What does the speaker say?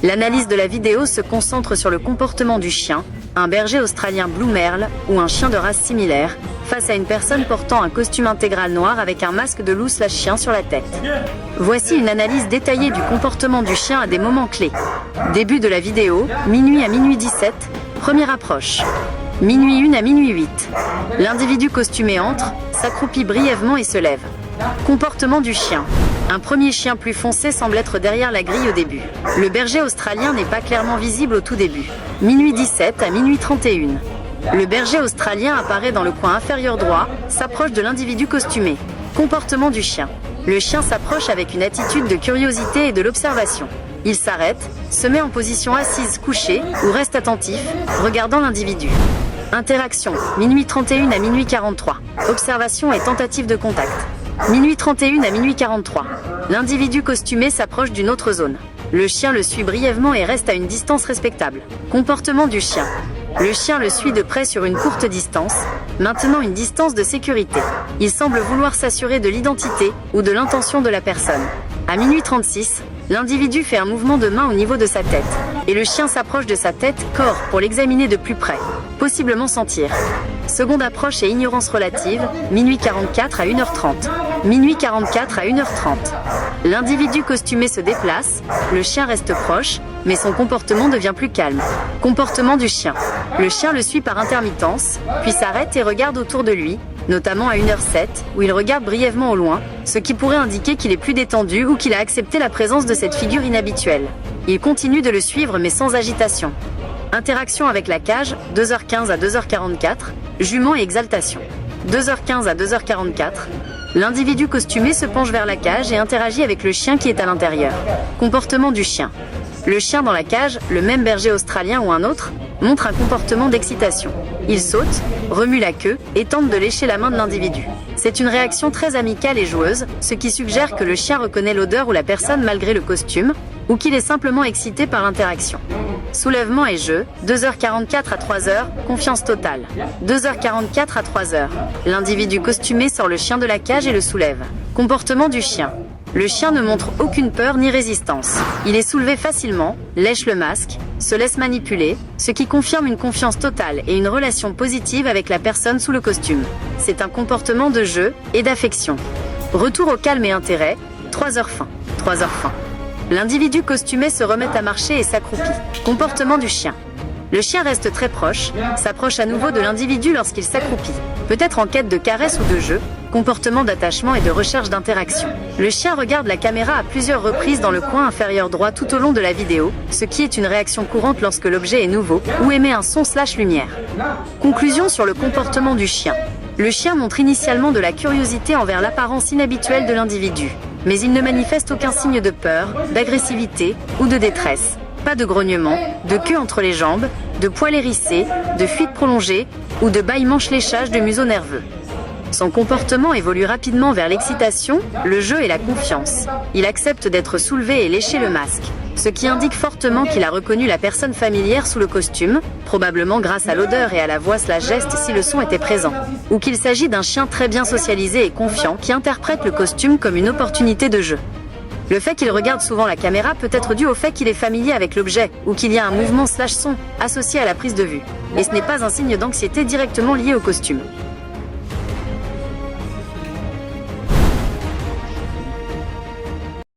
L'analyse de la vidéo se concentre sur le comportement du chien, un berger australien Blue Merle ou un chien de race similaire, face à une personne portant un costume intégral noir avec un masque de loup/chien sur la tête. Voici une analyse détaillée du comportement du chien à des moments clés. Début de la vidéo, minuit à minuit 17, première approche. Minuit 1 à minuit 8. L'individu costumé entre, s'accroupit brièvement et se lève. Comportement du chien. Un premier chien plus foncé semble être derrière la grille au début. Le berger australien n'est pas clairement visible au tout début. Minuit 17 à minuit 31. Le berger australien apparaît dans le coin inférieur droit, s'approche de l'individu costumé. Comportement du chien. Le chien s'approche avec une attitude de curiosité et de l'observation. Il s'arrête, se met en position assise couchée ou reste attentif, regardant l'individu. Interaction, minuit 31 à minuit 43. Observation et tentative de contact. Minuit 31 à minuit 43. L'individu costumé s'approche d'une autre zone. Le chien le suit brièvement et reste à une distance respectable. Comportement du chien. Le chien le suit de près sur une courte distance, maintenant une distance de sécurité. Il semble vouloir s'assurer de l'identité ou de l'intention de la personne. À minuit 36, l'individu fait un mouvement de main au niveau de sa tête, et le chien s'approche de sa tête, corps, pour l'examiner de plus près, possiblement sentir. Seconde approche et ignorance relative, minuit 44 à 1h30. Minuit 44 à 1h30. L'individu costumé se déplace, le chien reste proche, mais son comportement devient plus calme. Comportement du chien. Le chien le suit par intermittence, puis s'arrête et regarde autour de lui, notamment à 1h07, où il regarde brièvement au loin, ce qui pourrait indiquer qu'il est plus détendu ou qu'il a accepté la présence de cette figure inhabituelle. Il continue de le suivre mais sans agitation. Interaction avec la cage, 2h15 à 2h44, jument et exaltation. 2h15 à 2h44, l'individu costumé se penche vers la cage et interagit avec le chien qui est à l'intérieur. Comportement du chien. Le chien dans la cage, le même berger australien ou un autre, montre un comportement d'excitation. Il saute, remue la queue et tente de lécher la main de l'individu. C'est une réaction très amicale et joueuse, ce qui suggère que le chien reconnaît l'odeur ou la personne malgré le costume, ou qu'il est simplement excité par l'interaction. Soulèvement et jeu, 2h44 à 3h, confiance totale. 2h44 à 3h. L'individu costumé sort le chien de la cage et le soulève. Comportement du chien. Le chien ne montre aucune peur ni résistance. Il est soulevé facilement, lèche le masque, se laisse manipuler, ce qui confirme une confiance totale et une relation positive avec la personne sous le costume. C'est un comportement de jeu et d'affection. Retour au calme et intérêt, 3h fin. 3h fin. L'individu costumé se remet à marcher et s'accroupit. Comportement du chien. Le chien reste très proche, s'approche à nouveau de l'individu lorsqu'il s'accroupit. Peut-être en quête de caresse ou de jeu, comportement d'attachement et de recherche d'interaction. Le chien regarde la caméra à plusieurs reprises dans le coin inférieur droit tout au long de la vidéo, ce qui est une réaction courante lorsque l'objet est nouveau ou émet un son/lumière. Conclusion sur le comportement du chien. Le chien montre initialement de la curiosité envers l'apparence inhabituelle de l'individu, mais il ne manifeste aucun signe de peur, d'agressivité ou de détresse. Pas de grognement, de queue entre les jambes, de poils hérissés, de fuite prolongée ou de bâillements-léchage de museau nerveux. Son comportement évolue rapidement vers l'excitation, le jeu et la confiance. Il accepte d'être soulevé et lécher le masque, ce qui indique fortement qu'il a reconnu la personne familière sous le costume, probablement grâce à l'odeur et à la voix/geste si le son était présent, ou qu'il s'agit d'un chien très bien socialisé et confiant qui interprète le costume comme une opportunité de jeu. Le fait qu'il regarde souvent la caméra peut être dû au fait qu'il est familier avec l'objet, ou qu'il y a un mouvement/son associé à la prise de vue. Et ce n'est pas un signe d'anxiété directement lié au costume.